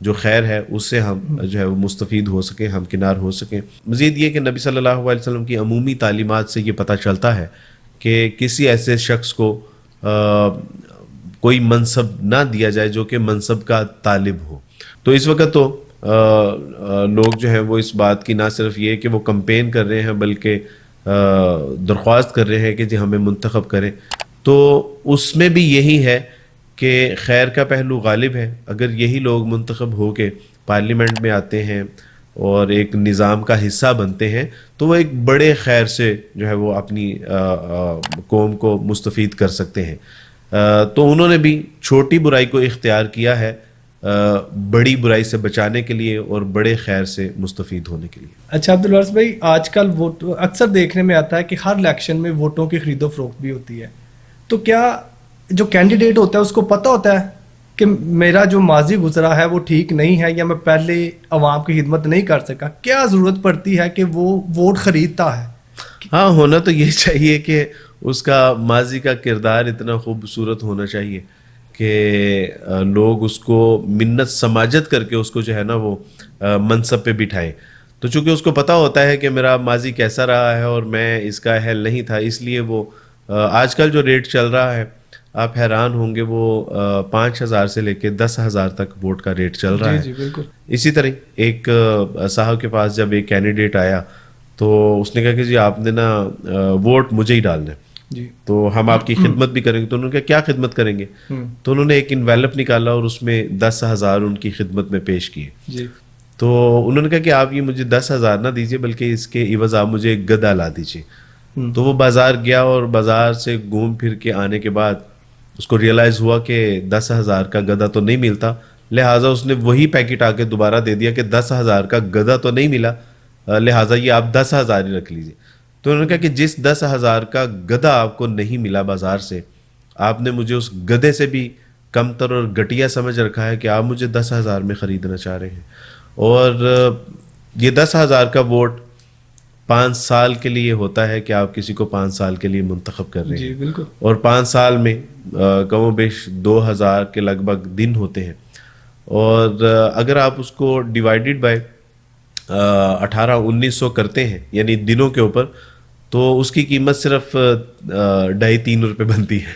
جو خیر ہے اس سے ہم جو ہے وہ مستفید ہو سکیں, ہمکنار ہو سکیں. مزید یہ کہ نبی صلی اللہ علیہ وسلم کی عمومی تعلیمات سے یہ پتہ چلتا ہے کہ کسی ایسے شخص کو کوئی منصب نہ دیا جائے جو کہ منصب کا طالب ہو. تو اس وقت تو لوگ جو ہیں وہ اس بات کی نہ صرف یہ کہ وہ کمپین کر رہے ہیں بلکہ درخواست کر رہے ہیں کہ جی ہمیں منتخب کریں. تو اس میں بھی یہی ہے کہ خیر کا پہلو غالب ہے. اگر یہی لوگ منتخب ہو کے پارلیمنٹ میں آتے ہیں اور ایک نظام کا حصہ بنتے ہیں تو وہ ایک بڑے خیر سے جو ہے وہ اپنی قوم کو مستفید کر سکتے ہیں. تو انہوں نے بھی چھوٹی برائی کو اختیار کیا ہے بڑی برائی سے بچانے کے لیے اور بڑے خیر سے مستفید ہونے کے لیے. اچھا عبدالوارث بھائی, آج کل ووٹ اکثر دیکھنے میں آتا ہے کہ ہر الیکشن میں ووٹوں کی خرید و فروخت بھی ہوتی ہے. تو کیا جو کینڈیڈیٹ ہوتا ہے اس کو پتہ ہوتا ہے کہ میرا جو ماضی گزرا ہے وہ ٹھیک نہیں ہے یا میں پہلے عوام کی خدمت نہیں کر سکا, کیا ضرورت پڑتی ہے کہ وہ ووٹ خریدتا ہے؟ ہاں, ہونا تو یہ چاہیے کہ اس کا ماضی کا کردار اتنا خوبصورت ہونا چاہیے کہ لوگ اس کو منت سماجت کر کے اس کو جو ہے نا وہ منصب پہ بٹھائیں. تو چونکہ اس کو پتہ ہوتا ہے کہ میرا ماضی کیسا رہا ہے اور میں اس کا اہل نہیں تھا, اس لیے وہ آج کل جو ریٹ چل رہا ہے آپ حیران ہوں گے, وہ 5,000 سے لے کے 10,000 تک ووٹ کا ریٹ چل رہا ہے. جی بالکل. اسی طرح ایک صاحب کے پاس جب ایک کینڈیڈیٹ آیا تو اس نے کہا کہ جی آپ نے نا ووٹ مجھے ہی ڈالنا ہے جی, تو ہم آپ کی خدمت بھی کریں گے. تو انہوں نے کہا کیا خدمت کریں گے؟ تو انہوں نے ایک انویلپ نکالا اور اس میں 10,000 ان کی خدمت میں پیش کیے. جی, تو انہوں نے کہا کہ آپ یہ مجھے 10,000 نہ دیجیے بلکہ اس کے عوض آپ مجھے ایک گدھا لا دیجیے. تو وہ بازار گیا اور بازار سے گھوم پھر کے آنے کے بعد اس کو ریئلائز ہوا کہ 10,000 کا گدھا تو نہیں ملتا, لہٰذا اس نے وہی پیکٹ آ کے دوبارہ دے دیا کہ 10,000 کا گدھا تو نہیں ملا, لہٰذا یہ آپ 10,000 ہی رکھ لیجیے. تو انہوں نے کہا کہ جس 10,000 کا گدھا آپ کو نہیں ملا بازار سے, آپ نے مجھے اس گدھے سے بھی کم تر اور گھٹیا سمجھ رکھا ہے کہ آپ مجھے 10,000 میں خریدنا چاہ رہے ہیں. اور یہ 10,000 کا ووٹ 5 سال کے لیے ہوتا ہے کہ آپ کسی کو 5 سال کے لیے منتخب کر رہے ہیں. جی بالکل. اور 5 سال میں کم و بیش 2,000 کے لگ بھگ دن ہوتے ہیں. اور اگر آپ اس کو ڈیوائیڈڈ بائی 1800-1900 کرتے ہیں یعنی دنوں کے اوپر, تو اس کی قیمت صرف 2.5-3 روپے بنتی ہے.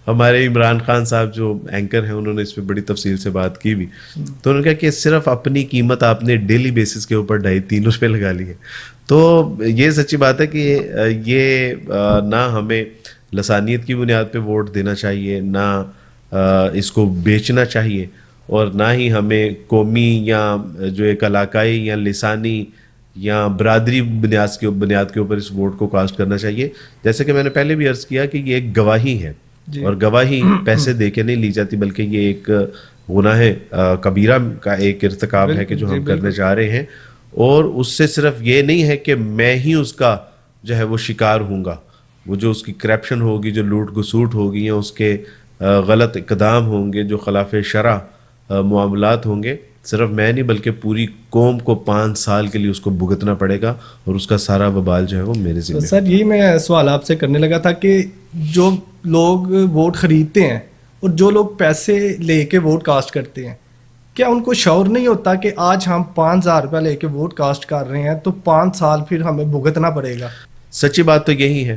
ہمارے عمران خان صاحب جو اینکر ہیں انہوں نے اس پہ بڑی تفصیل سے بات کی بھی. تو انہوں نے کہا کہ صرف اپنی قیمت آپ نے ڈیلی بیسس کے اوپر 2.5-3 روپے لگا لی ہے. تو یہ سچی بات ہے کہ یہ نہ ہمیں لسانیت کی بنیاد پہ ووٹ دینا چاہیے, نہ اس کو بیچنا چاہیے, اور نہ ہی ہمیں قومی یا جو ایک علاقائی یا لسانی یا برادری بنیاد کے اوپر اس ووٹ کو کاسٹ کرنا چاہیے. جیسے کہ میں نے پہلے بھی عرض کیا کہ یہ ایک گواہی ہے, اور گواہی پیسے دے کے نہیں لی جاتی بلکہ یہ ایک گناہ کبیرہ کا ایک ارتکاب ہے کہ جو ہم کرنے جا رہے ہیں. اور اس سے صرف یہ نہیں ہے کہ میں ہی اس کا جو ہے وہ شکار ہوں گا, وہ جو اس کی کرپشن ہوگی, جو لوٹ گسوٹ ہوگی, یا اس کے غلط اقدام ہوں گے, جو خلاف شرع معاملات ہوں گے, صرف میں نہیں بلکہ پوری قوم کو 5 سال کے لیے اس کو بھگتنا پڑے گا, اور اس کا سارا وبال جو ہے وہ میرے ذمہ. سر یہی میں سوال آپ سے کرنے لگا تھا کہ جو لوگ ووٹ خریدتے ہیں اور جو لوگ پیسے لے کے ووٹ کاسٹ کرتے ہیں, کیا ان کو شعور نہیں ہوتا کہ آج ہم 5,000 روپیہ لے کے ووٹ کاسٹ کر رہے ہیں تو 5 سال پھر ہمیں بھگتنا پڑے گا؟ سچی بات تو یہی ہے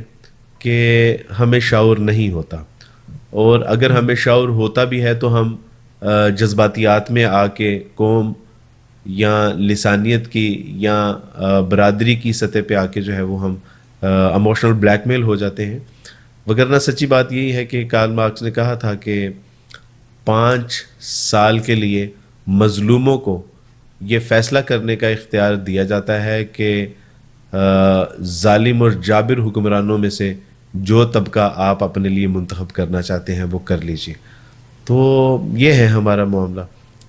کہ ہمیں شعور نہیں ہوتا, اور اگر ہمیں شعور ہوتا بھی ہے تو ہم جذباتیات میں آ کے قوم یا لسانیت کی یا برادری کی سطح پہ آ کے جو ہے وہ ہم ایموشنل بلیک میل ہو جاتے ہیں. وگرنہ سچی بات یہی ہے کہ کارل مارکس نے کہا تھا کہ 5 سال کے لیے مظلوموں کو یہ فیصلہ کرنے کا اختیار دیا جاتا ہے کہ ظالم اور جابر حکمرانوں میں سے جو طبقہ آپ اپنے لیے منتخب کرنا چاہتے ہیں وہ کر لیجیے. تو یہ ہے ہمارا معاملہ.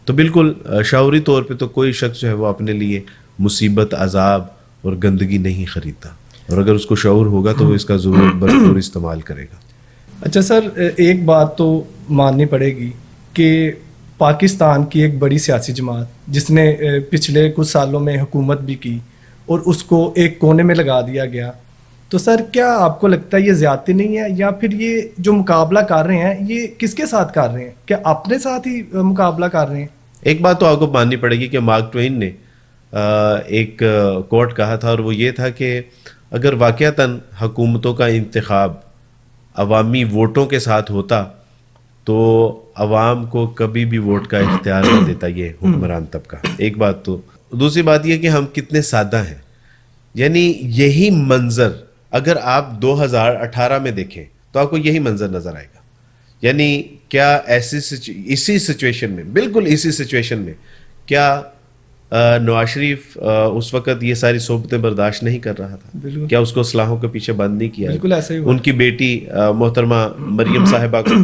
تو بالکل شعوری طور پہ تو کوئی شخص جو ہے وہ اپنے لیے مصیبت, عذاب اور گندگی نہیں خریدتا, اور اگر اس کو شعور ہوگا تو وہ اس کا ضرور بھرپور استعمال کرے گا. اچھا سر, ایک بات تو ماننی پڑے گی کہ پاکستان کی ایک بڑی سیاسی جماعت جس نے پچھلے کچھ سالوں میں حکومت بھی کی اور اس کو ایک کونے میں لگا دیا گیا, تو سر کیا آپ کو لگتا ہے یہ زیادتی نہیں ہے, یا پھر یہ جو مقابلہ کر رہے ہیں یہ کس کے ساتھ کر رہے ہیں؟ کیا اپنے ساتھ ہی مقابلہ کر رہے ہیں؟ ایک بات تو آپ کو ماننی پڑے گی کہ مارک ٹوین نے ایک کوٹ کہا تھا، اور وہ یہ تھا کہ اگر واقعتاً حکومتوں کا انتخاب عوامی ووٹوں کے ساتھ ہوتا تو عوام کو کبھی بھی ووٹ کا اختیار نہ دیتا یہ حکمران طبقہ. ایک بات تو. دوسری بات یہ کہ ہم کتنے سادہ ہیں. یعنی یہی منظر اگر آپ 2018 میں دیکھیں تو آپ کو یہی منظر نظر آئے گا. یعنی کیا اسی سچویشن میں، بالکل اسی سچویشن میں، کیا نواز شریف اس وقت یہ ساری صحبتیں برداشت نہیں کر رہا تھا؟ کیا اس کو اصلاحوں کے پیچھے بند نہیں کیا؟ بالکل ایسا ہی ہوا. ان کی بیٹی محترمہ مریم صاحبہ کو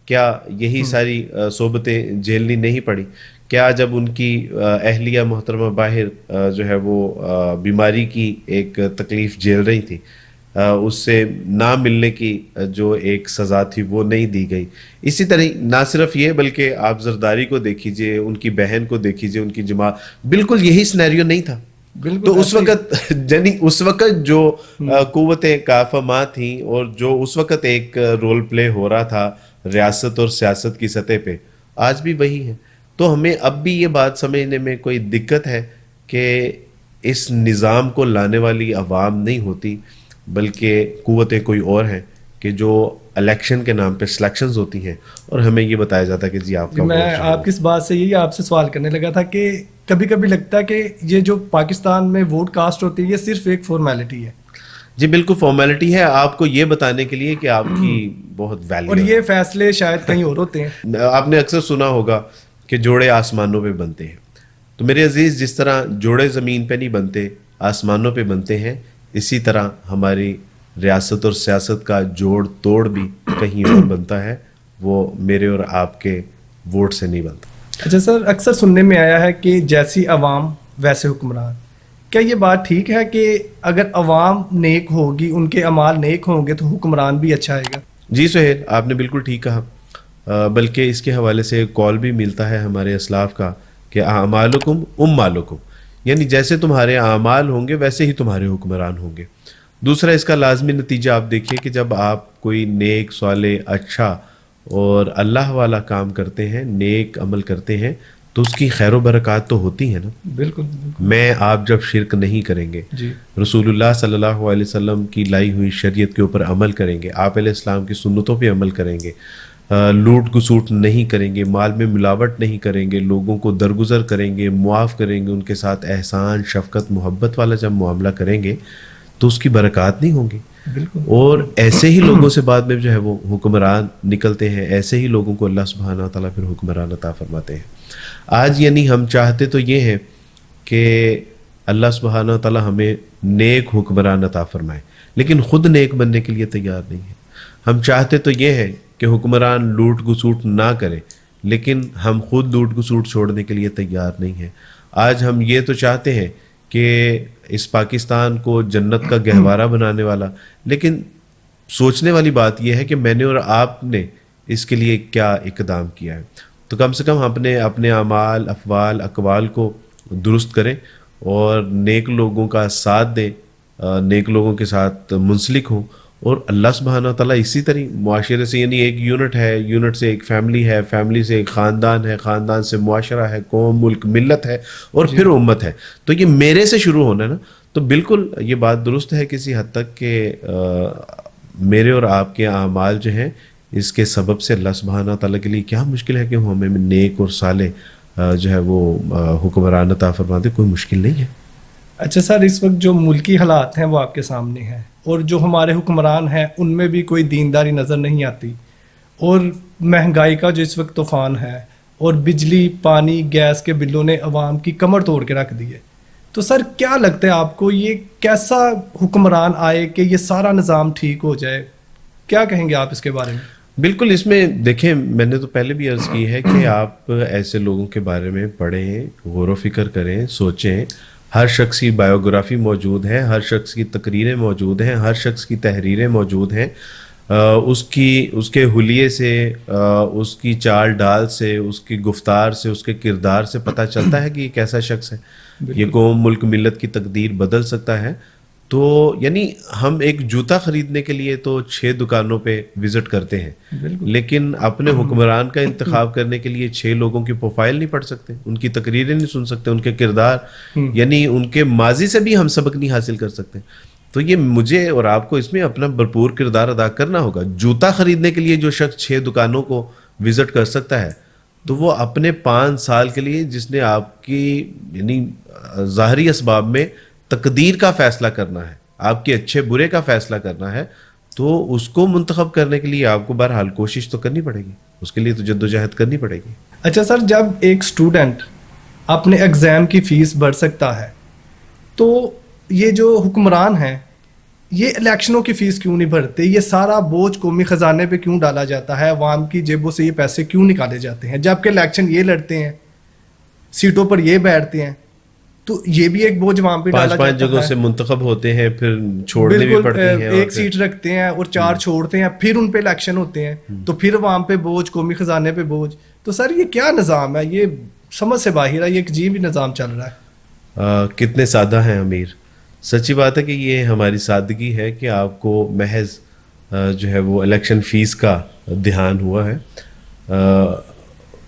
کیا یہی ساری صحبتیں جھیلنی نہیں پڑی؟ کیا جب ان کی اہلیہ محترمہ باہر جو ہے وہ بیماری کی ایک تکلیف جھیل رہی تھی، اس سے نہ ملنے کی جو ایک سزا تھی وہ نہیں دی گئی؟ اسی طرح نہ صرف یہ بلکہ آپ زرداری کو دیکھیے، ان کی بہن کو دیکھیے، ان کی جماعت، بالکل یہی سینیریو نہیں تھا. تو اس وقت یعنی اس وقت جو قوتیں کافہ تھیں اور جو اس وقت ایک رول پلے ہو رہا تھا ریاست اور سیاست کی سطح پہ، آج بھی وہی ہے. تو ہمیں اب بھی یہ بات سمجھنے میں کوئی دقت ہے کہ اس نظام کو لانے والی عوام نہیں ہوتی، بلکہ قوتیں کوئی اور ہیں کہ جو الیکشن کے نام پہ سلیکشنز ہوتی ہیں، اور ہمیں یہ بتایا جاتا ہے کہ جی آپ کا. میں آپ کس بات سے یہی آپ سے سوال کرنے لگا تھا کہ کبھی کبھی لگتا ہے کہ یہ جو پاکستان میں ووٹ کاسٹ ہوتی ہے یہ صرف ایک فارمیلٹی ہے. جی بالکل فارمیلٹی ہے، آپ کو یہ بتانے کے لیے کہ آپ کی بہت ویلیو، اور یہ فیصلے شاید کہیں اور ہوتے ہیں. آپ نے اکثر سنا ہوگا کہ جوڑے آسمانوں پہ بنتے ہیں. تو میرے عزیز، جس طرح جوڑے زمین پہ نہیں بنتے، آسمانوں پہ بنتے ہیں، اسی طرح ہماری ریاست اور سیاست کا جوڑ توڑ بھی کہیں اور بنتا ہے، وہ میرے اور آپ کے ووٹ سے نہیں بنتا. اچھا سر، اکثر سننے میں آیا ہے کہ جیسی عوام ویسے حکمران. کیا یہ بات ٹھیک ہے کہ اگر عوام نیک ہوگی، ان کے اعمال نیک ہوں گے تو حکمران بھی اچھا آئے گا؟ جی سہیل، آپ نے بالکل ٹھیک کہا. بلکہ اس کے حوالے سے ایک کال بھی ملتا ہے ہمارے اسلاف کا کہ اعمالکم اموالکم، یعنی جیسے تمہارے اعمال ہوں گے ویسے ہی تمہارے حکمران ہوں گے. دوسرا اس کا لازمی نتیجہ آپ دیکھیے کہ جب آپ کوئی نیک، صالح، اچھا اور اللہ والا کام کرتے ہیں، نیک عمل کرتے ہیں، تو اس کی خیر و برکات تو ہوتی ہیں نا. بالکل. میں آپ جب شرک نہیں کریں گے، جی، رسول اللہ صلی اللہ علیہ وسلم کی لائی ہوئی شریعت کے اوپر عمل کریں گے، آپ علیہ السلام کی سنتوں پہ عمل کریں گے، لوٹ گسوٹ نہیں کریں گے، مال میں ملاوٹ نہیں کریں گے، لوگوں کو درگزر کریں گے، معاف کریں گے، ان کے ساتھ احسان، شفقت، محبت والا جب معاملہ کریں گے تو اس کی برکات نہیں ہوں گی. بالکل. اور ایسے ہی لوگوں سے بعد میں جو ہے وہ حکمران نکلتے ہیں، ایسے ہی لوگوں کو اللہ سبحانہ وتعالیٰ پھر حکمران عطا فرماتے ہیں. آج یعنی ہم چاہتے تو یہ ہیں کہ اللہ سبحانہ وتعالیٰ ہمیں نیک حکمران عطا فرمائے، لیکن خود نیک بننے کے لیے تیار نہیں ہے. ہم چاہتے تو یہ ہے کہ حکمران لوٹ گسوٹ نہ کرے، لیکن ہم خود لوٹ گسوٹ چھوڑنے کے لیے تیار نہیں ہیں. آج ہم یہ تو چاہتے ہیں کہ اس پاکستان کو جنت کا گہوارہ بنانے والا، لیکن سوچنے والی بات یہ ہے کہ میں نے اور آپ نے اس کے لیے کیا اقدام کیا ہے. تو کم سے کم اپنے اعمال، افعال، اقوال کو درست کریں اور نیک لوگوں کا ساتھ دیں، نیک لوگوں کے ساتھ منسلک ہوں، اور اللہ سبحانہ وتعالیٰ اسی طرح معاشرے سے، یعنی ایک یونٹ ہے، یونٹ سے ایک فیملی ہے، فیملی سے ایک خاندان ہے، خاندان سے معاشرہ ہے، قوم، ملک، ملت ہے، اور پھر امت ہے. تو یہ میرے سے شروع ہونا ہے نا. تو بالکل یہ بات درست ہے کسی حد تک کہ میرے اور آپ کے اعمال جو ہیں اس کے سبب سے اللہ سبحانہ تعالیٰ کے لیے کیا مشکل ہے کہ وہ ہمیں نیک اور صالح جو ہے وہ حکمران عطا فرماتے. کوئی مشکل نہیں ہے. اچھا سر، اس وقت جو ملکی حالات ہیں وہ آپ کے سامنے ہیں، اور جو ہمارے حکمران ہیں ان میں بھی کوئی دینداری نظر نہیں آتی، اور مہنگائی کا جو اس وقت طوفان ہے، اور بجلی، پانی، گیس کے بلوں نے عوام کی کمر توڑ کے رکھ دی ہے. تو سر کیا لگتا ہے آپ کو، یہ کیسا حکمران آئے کہ یہ سارا نظام ٹھیک ہو جائے؟ کیا کہیں گے آپ اس کے بارے میں؟ بالکل. اس میں دیکھیں، میں نے تو پہلے بھی عرض کی ہے کہ آپ ایسے لوگوں کے بارے میں پڑھیں، غور و فکر کریں، سوچیں. ہر شخص کی بایوگرافی موجود ہے، ہر شخص کی تقریریں موجود ہیں، ہر شخص کی تحریریں موجود ہیں. اس کے حلیے سے، اس کی چال ڈال سے، اس کی گفتار سے، اس کے کردار سے پتہ چلتا ہے کہ یہ کیسا شخص ہے. یہ قوم، ملک، ملت کی تقدیر بدل سکتا ہے. تو یعنی ہم ایک جوتا خریدنے کے لیے تو 6 دکانوں پہ وزٹ کرتے ہیں، لیکن اپنے حکمران کا انتخاب کرنے کے لیے 6 لوگوں کی پروفائل نہیں پڑھ سکتے، ان کی تقریریں نہیں سن سکتے، ان کے کردار یعنی ان کے ماضی سے بھی ہم سبق نہیں حاصل کر سکتے. تو یہ مجھے اور آپ کو اس میں اپنا بھرپور کردار ادا کرنا ہوگا. جوتا خریدنے کے لیے جو شخص 6 دکانوں کو وزٹ کر سکتا ہے تو وہ اپنے 5 سال کے لیے جس نے آپ کی یعنی ظاہری اسباب میں تقدیر کا فیصلہ کرنا ہے، آپ کے اچھے برے کا فیصلہ کرنا ہے، تو اس کو منتخب کرنے کے لیے آپ کو بہرحال کوشش تو کرنی پڑے گی، اس کے لیے تو جدوجہد کرنی پڑے گی. اچھا سر، جب ایک اسٹوڈنٹ اپنے ایگزام کی فیس بھر سکتا ہے تو یہ جو حکمران ہیں یہ الیکشنوں کی فیس کیوں نہیں بھرتے؟ یہ سارا بوجھ قومی خزانے پہ کیوں ڈالا جاتا ہے؟ عوام کی جیبوں سے یہ پیسے کیوں نکالے جاتے ہیں جبکہ الیکشن یہ لڑتے ہیں، سیٹوں پر یہ بیٹھتے ہیں؟ تو یہ بھی ایک بوجھ عوام پہ ڈالا جاتا ہے. 5 جگہوں سے منتخب ہوتے ہیں، پھر چھوڑنے بھی پڑتے ہیں، ایک سیٹ رکھتے ہیں اور 4 چھوڑتے ہیں، پھر ان پہ الیکشن ہوتے ہیں تو پھر عوام پہ بوجھ، قومی خزانے پہ بوجھ. تو سر یہ کیا نظام ہے؟ یہ سمجھ سے باہر ہے، یہ ایک عجیب ہی نظام چل رہا ہے. کتنے سادہ ہیں امیر. سچی بات ہے کہ یہ ہماری سادگی ہے کہ آپ کو محض جو ہے وہ الیکشن فیس کا دھیان ہوا ہے،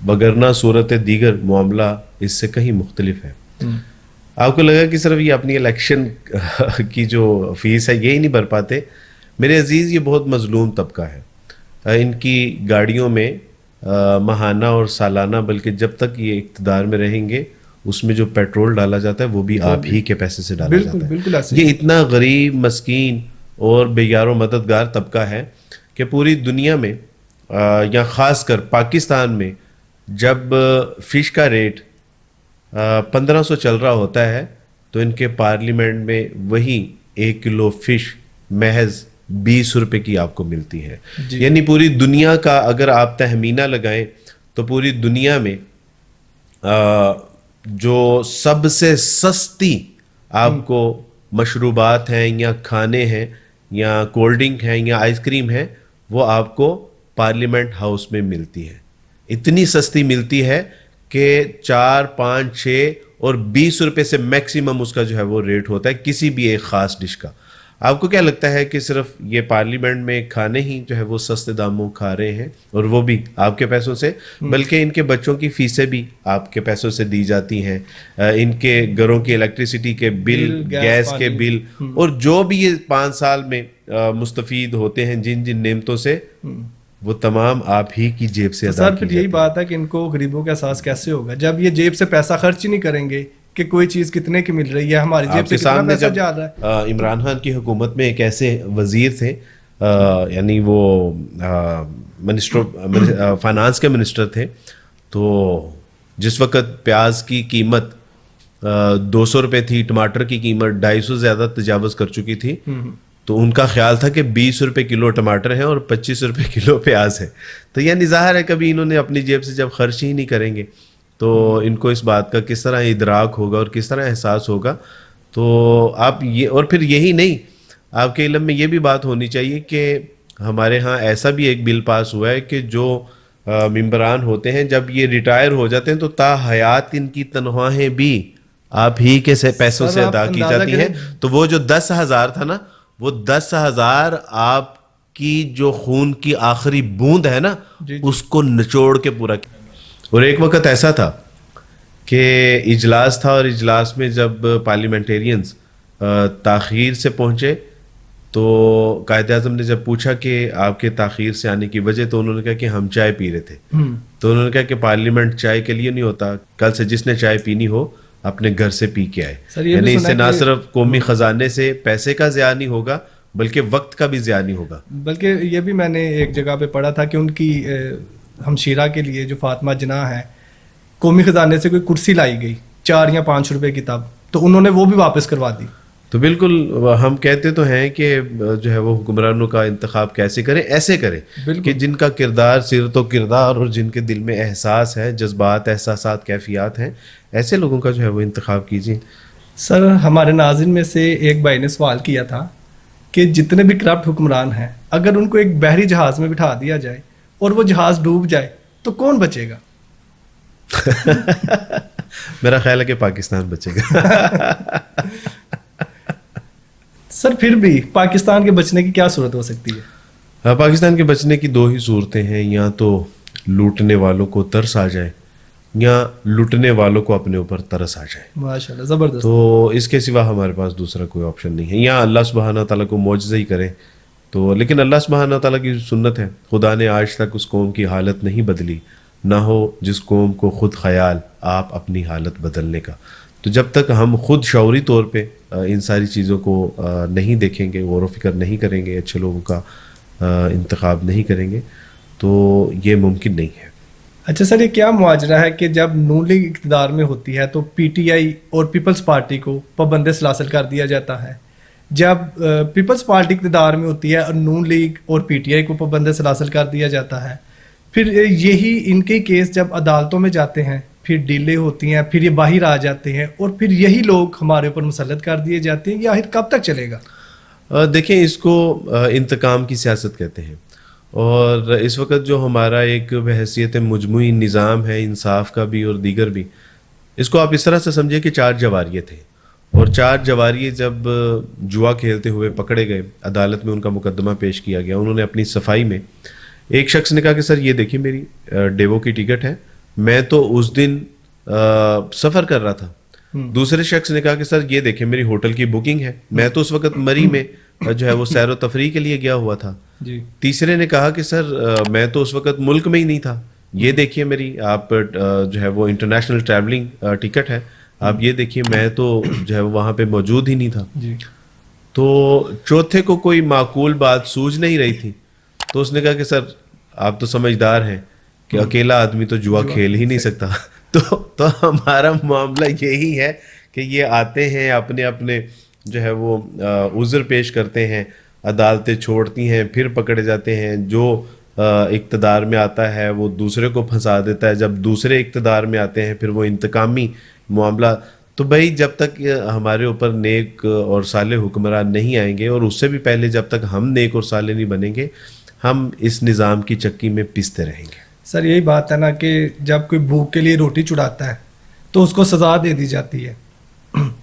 وگرنہ صورت دیگر معاملہ اس سے کہیں مختلف ہے. آپ کو لگا کہ صرف یہ اپنی الیکشن کی جو فیس ہے یہی نہیں بھر پاتے. میرے عزیز، یہ بہت مظلوم طبقہ ہے. ان کی گاڑیوں میں ماہانہ اور سالانہ، بلکہ جب تک یہ اقتدار میں رہیں گے اس میں جو پیٹرول ڈالا جاتا ہے وہ بھی آپ ہی کے پیسے سے ڈالا جاتا ہے. بالکل ایسے. یہ اتنا غریب، مسکین اور بے یار و مددگار طبقہ ہے کہ پوری دنیا میں یا خاص کر پاکستان میں جب فش کا ریٹ 1500 چل رہا ہوتا ہے تو ان کے پارلیمنٹ میں وہی 1 کلو فش محض 20 روپے کی آپ کو ملتی ہے. یعنی پوری دنیا کا اگر آپ تخمینہ لگائیں تو پوری دنیا میں جو سب سے سستی آپ کو مشروبات ہیں یا کھانے ہیں یا کولڈ ڈرنک ہیں یا آئس کریم ہے وہ آپ کو پارلیمنٹ ہاؤس میں ملتی ہے. اتنی سستی ملتی ہے کہ 4، 5، 6 اور 20 روپے سے میکسیمم اس کا جو ہے وہ ریٹ ہوتا ہے کسی بھی ایک خاص ڈش کا. آپ کو کیا لگتا ہے کہ صرف یہ پارلیمنٹ میں کھانے ہی جو ہے وہ سستے داموں کھا رہے ہیں اور وہ بھی آپ کے پیسوں سے؟ بلکہ ان کے بچوں کی فیسیں بھی آپ کے پیسوں سے دی جاتی ہیں، ان کے گھروں کی الیکٹریسٹی کے بل، گیس کے بل، اور جو بھی یہ 5 سال میں مستفید ہوتے ہیں جن جن نعمتوں سے، وہ تمام آپ ہی کی جیب سے ادا کی سر پھر یہی بات ہے کہ ان کو غریبوں کا احساس کیسے ہوگا جب یہ جیب سے پیسہ خرچ ہی نہیں کریں گے کہ کوئی چیز کتنے کی مل رہی ہے، ہماری جیب سے کتنا پیسہ جا رہا ہے. عمران خان کی حکومت میں ایک ایسے وزیر تھے، یعنی وہ منسٹر فائنانس کے منسٹر تھے، تو جس وقت پیاز کی قیمت 200 روپے تھی، ٹماٹر کی قیمت 250 زیادہ تجاوز کر چکی تھی، تو ان کا خیال تھا کہ 20 روپے کلو ٹماٹر ہیں اور 25 روپے کلو پیاز ہے. تو یعنی ظاہر ہے کبھی انہوں نے اپنی جیب سے جب خرچ ہی نہیں کریں گے تو ان کو اس بات کا کس طرح ادراک ہوگا اور کس طرح احساس ہوگا. تو آپ یہ، اور پھر یہی نہیں، آپ کے علم میں یہ بھی بات ہونی چاہیے کہ ہمارے ہاں ایسا بھی ایک بل پاس ہوا ہے کہ جو ممبران ہوتے ہیں جب یہ ریٹائر ہو جاتے ہیں تو تا حیات ان کی تنخواہیں بھی آپ ہی کے پیسوں سے ادا کی جاتی ہیں. تو وہ جو 10,000 تھا نا، وہ 10,000 آپ کی جو خون کی آخری بوند ہے نا اس کو نچوڑ کے پورا کیا. اور ایک وقت ایسا تھا کہ اجلاس تھا، اور اجلاس میں جب پارلیمنٹیرینز تاخیر سے پہنچے تو قائد اعظم نے جب پوچھا کہ آپ کے تاخیر سے آنے کی وجہ، تو انہوں نے کہا کہ ہم چائے پی رہے تھے. تو انہوں نے کہا کہ پارلیمنٹ چائے کے لیے نہیں ہوتا، کل سے جس نے چائے پینی ہو اپنے گھر سے پی کے آئے. یعنی اس سے نہ صرف قومی خزانے سے پیسے کا ضیاع نہیں ہوگا بلکہ وقت کا بھی ضیاع نہیں ہوگا. بلکہ یہ بھی میں نے ایک جگہ پہ پڑھا تھا کہ ان کی ہمشیرہ کے لیے جو فاطمہ جناح ہے، قومی خزانے سے کوئی کرسی لائی گئی 4 یا 5 روپے کی، تب تو انہوں نے وہ بھی واپس کروا دی. تو بالکل ہم کہتے تو ہیں کہ جو ہے وہ حکمرانوں کا انتخاب کیسے کریں، ایسے کریں کہ جن کا کردار، سیرت و کردار اور جن کے دل میں احساس ہے، جذبات، احساسات، کیفیات ہیں، ایسے لوگوں کا جو ہے وہ انتخاب کیجیے. سر ہمارے ناظرین میں سے ایک بھائی نے سوال کیا تھا کہ جتنے بھی کرپٹ حکمران ہیں اگر ان کو ایک بحری جہاز میں بٹھا دیا جائے اور وہ جہاز ڈوب جائے تو کون بچے گا؟ میرا خیال ہے کہ پاکستان بچے گا. سر پھر بھی پاکستان کے بچنے کی کیا صورت ہو سکتی ہے؟ پاکستان کے بچنے کی دو ہی صورتیں ہیں، یا تو لوٹنے والوں کو ترس آ جائے یا لوٹنے والوں کو اپنے اوپر ترس آ جائے. ماشاء اللہ زبردست. تو اس کے سوا ہمارے پاس دوسرا کوئی آپشن نہیں ہے. یا اللہ سبحانہ تعالیٰ کو معجزہ ہی کرے تو، لیکن اللہ سبحانہ تعالیٰ کی سنت ہے، خدا نے آج تک اس قوم کی حالت نہیں بدلی، نہ ہو جس قوم کو خود خیال آپ اپنی حالت بدلنے کا. تو جب تک ہم خود شعوری طور پہ ان ساری چیزوں کو نہیں دیکھیں گے، غور و فکر نہیں کریں گے، اچھے لوگوں کا انتخاب نہیں کریں گے، تو یہ ممکن نہیں ہے. اچھا سر، یہ کیا معاجرہ ہے کہ جب نون لیگ اقتدار میں ہوتی ہے تو پی ٹی آئی اور پیپلز پارٹی کو پابند سلاسل کر دیا جاتا ہے، جب پیپلز پارٹی اقتدار میں ہوتی ہے اور نون لیگ اور پی ٹی آئی کو پابند سلاسل کر دیا جاتا ہے، پھر یہی ان کے کیس جب عدالتوں میں جاتے ہیں پھر ڈیلے ہوتی ہیں، پھر یہ باہر آ جاتے ہیں اور پھر یہی لوگ ہمارے اوپر مسلط کر دیے جاتے ہیں، یہ آخر کب تک چلے گا؟ دیکھیں، اس کو انتقام کی سیاست کہتے ہیں، اور اس وقت جو ہمارا ایک بحیثیت مجموعی نظام ہے انصاف کا بھی اور دیگر بھی، اس کو آپ اس طرح سے سمجھیں کہ 4 جواریے تھے، اور 4 جواریے جب جوا کھیلتے ہوئے پکڑے گئے، عدالت میں ان کا مقدمہ پیش کیا گیا، انہوں نے اپنی صفائی میں ایک شخص نے کہا کہ سر یہ دیکھیں میری ڈیوو کی ٹکٹ ہے، میں تو اس دن سفر کر رہا تھا. دوسرے شخص نے کہا کہ سر یہ دیکھیں میری ہوٹل کی بکنگ ہے، میں تو اس وقت مری میں جو ہے وہ سیر و تفریح کے لیے گیا ہوا تھا. تیسرے نے کہا کہ سر میں تو اس وقت ملک میں ہی نہیں تھا، یہ دیکھیے میری آپ جو ہے وہ انٹرنیشنل ٹریولنگ ٹکٹ ہے، آپ یہ دیکھیے میں تو جو ہے وہاں پہ موجود ہی نہیں تھا. تو چوتھے کو کوئی معقول بات سوجھ نہیں رہی تھی، تو اس نے کہا کہ سر آپ تو سمجھدار ہیں کہ اکیلا آدمی تو جوا کھیل ہی نہیں سکتا. تو ہمارا معاملہ یہی ہے کہ یہ آتے ہیں اپنے اپنے جو ہے وہ عذر پیش کرتے ہیں، عدالتیں چھوڑتی ہیں، پھر پکڑے جاتے ہیں. جو اقتدار میں آتا ہے وہ دوسرے کو پھنسا دیتا ہے، جب دوسرے اقتدار میں آتے ہیں پھر وہ انتقامی معاملہ. تو بھائی جب تک ہمارے اوپر نیک اور صالح حکمران نہیں آئیں گے، اور اس سے بھی پہلے جب تک ہم نیک اور صالح نہیں بنیں گے، ہم اس نظام کی چکی میں پستے رہیں گے. سر یہی بات ہے نا کہ جب کوئی بھوک کے لیے روٹی چڑھاتا ہے تو اس کو سزا دے دی جاتی ہے،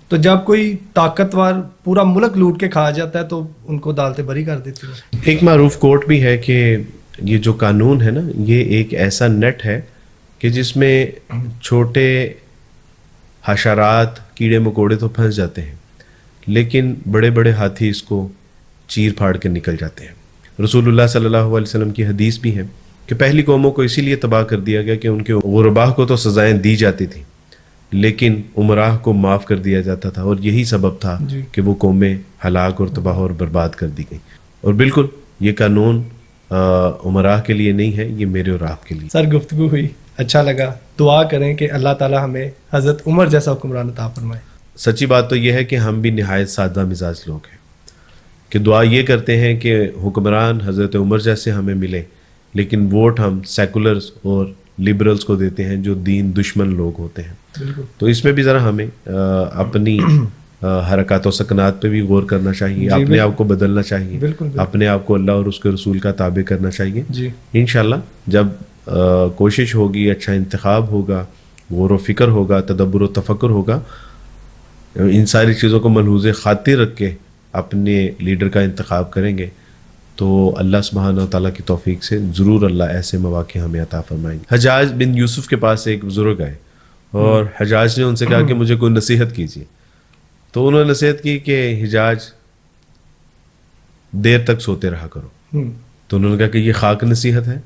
تو جب کوئی طاقتور پورا ملک لوٹ کے کھا جاتا ہے تو ان کو عدالتیں بری کر دیتی ہیں. ایک معروف کوٹ بھی ہے کہ یہ جو قانون ہے نا، یہ ایک ایسا نیٹ ہے کہ جس میں چھوٹے حشرات، کیڑے مکوڑے تو پھنس جاتے ہیں، لیکن بڑے بڑے ہاتھی اس کو چیر پھاڑ کے نکل جاتے ہیں. رسول اللہ صلی اللہ علیہ وسلم کی حدیث بھی ہے کہ پہلی قوموں کو اسی لیے تباہ کر دیا گیا کہ ان کے غرباء کو تو سزائیں دی جاتی تھیں، لیکن عمراء کو معاف کر دیا جاتا تھا، اور یہی سبب تھا کہ وہ قومیں ہلاک اور تباہ اور برباد کر دی گئیں. اور بالکل یہ قانون عمراء کے لیے نہیں ہے، یہ میرے اور آپ کے لیے. سر گفتگو ہوئی، اچھا لگا. دعا کریں کہ اللہ تعالیٰ ہمیں حضرت عمر جیسا حکمران عطا فرمائے. سچی بات تو یہ ہے کہ ہم بھی نہایت سادہ مزاج لوگ ہیں، کہ دعا یہ کرتے ہیں کہ حکمران حضرت عمر جیسے ہمیں ملے، لیکن ووٹ ہم سیکولرز اور لبرلز کو دیتے ہیں جو دین دشمن لوگ ہوتے ہیں. تو اس میں بھی ذرا ہمیں اپنی حرکات و سکنات پہ بھی غور کرنا چاہیے، اپنے آپ کو بدلنا چاہیے، اپنے آپ کو اللہ اور اس کے رسول کا تابع کرنا چاہیے. انشاءاللہ جب کوشش ہوگی، اچھا انتخاب ہوگا، غور و فکر ہوگا، تدبر و تفکر ہوگا، ان ساری چیزوں کو ملحوظ خاطر رکھ کے اپنے لیڈر کا انتخاب کریں گے تو اللہ سبحانہ تعالیٰ کی توفیق سے ضرور اللہ ایسے مواقع ہمیں عطا فرمائیں گے. حجاج بن یوسف کے پاس ایک بزرگ آئے اور حجاج نے ان سے کہا کہ مجھے کوئی نصیحت کیجیے. تو انہوں نے نصیحت کی کہ حجاج دیر تک سوتے رہا کرو. تو انہوں نے کہا کہ یہ خاک نصیحت ہے.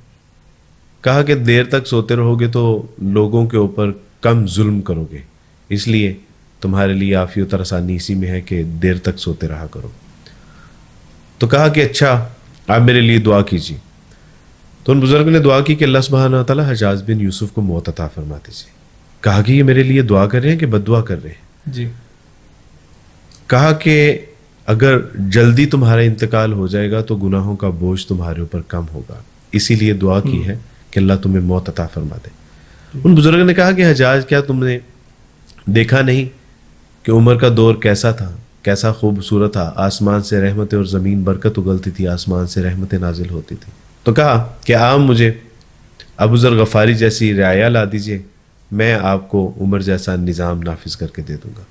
کہا کہ دیر تک سوتے رہو گے تو لوگوں کے اوپر کم ظلم کرو گے، اس لیے تمہارے لیے عافیت اور آسانی اسی میں ہے کہ دیر تک سوتے رہا کرو. تو کہا کہ اچھا آپ میرے لیے دعا کیجیے. تو ان بزرگ نے دعا کی کہ اللہ سبحانہ تعالیٰ حجاج بن یوسف کو موت عطا فرما دیجیے. کہا کہ یہ میرے لیے دعا کر رہے ہیں کہ بد دعا کر رہے ہیں؟ جی. کہا کہ اگر جلدی تمہارا انتقال ہو جائے گا تو گناہوں کا بوجھ تمہارے اوپر کم ہوگا، اسی لیے دعا کی ہے کہ اللہ تمہیں موت عطا فرما دے. ان بزرگ نے کہا کہ حجاج کیا تم نے دیکھا نہیں کہ عمر کا دور کیسا تھا، کیسا خوبصورت تھا، آسمان سے رحمتیں اور زمین برکت اگلتی تھی، آسمان سے رحمتیں نازل ہوتی تھی. تو کہا کہ آپ مجھے ابو ذر غفاری جیسی رعایا لا دیجیے، میں آپ کو عمر جیسا نظام نافذ کر کے دے دوں گا.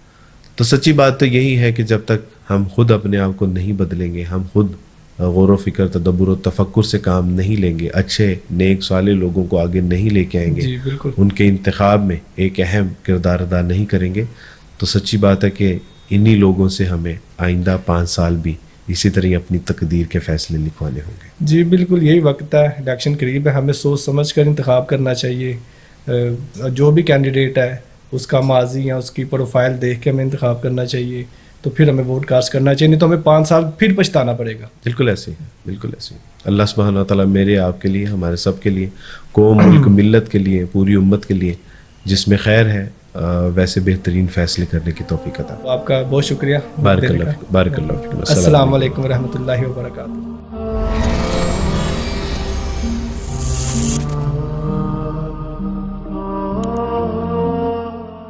تو سچی بات تو یہی ہے کہ جب تک ہم خود اپنے آپ کو نہیں بدلیں گے, ہم خود غور و فکر, تدبر و تفکر سے کام نہیں لیں گے, اچھے نیک صالح لوگوں کو آگے نہیں لے کے آئیں گے, جی بالکل. ان کے انتخاب میں ایک اہم کردار ادا نہیں کریں گے, تو سچی بات ہے کہ انہی لوگوں سے ہمیں آئندہ 5 سال بھی اسی طرح اپنی تقدیر کے فیصلے لکھوانے ہوں گے. جی بالکل, یہی وقت ہے, الیکشن قریب ہے, ہمیں سوچ سمجھ کر انتخاب کرنا چاہیے. جو بھی کینڈیڈیٹ ہے اس کا ماضی یا اس کی پروفائل دیکھ کے ہمیں انتخاب کرنا چاہیے, تو پھر ہمیں ووٹ کاسٹ کرنا چاہیے, نہیں تو ہمیں 5 سال پھر پچھتانا پڑے گا. بالکل ایسے ہی, بالکل ایسے ہی. اللہ سبحانہ و تعالیٰ میرے آپ کے لیے, ہمارے سب کے لیے, قوم ملک ملت کے لیے, پوری امت کے لیے جس میں خیر ہے ویسے بہترین فیصلے کرنے کی توفیق عطا. آپ کا بہت شکریہ. بارک اللہ فیکم. السلام علیکم ورحمۃ اللہ وبرکاتہ.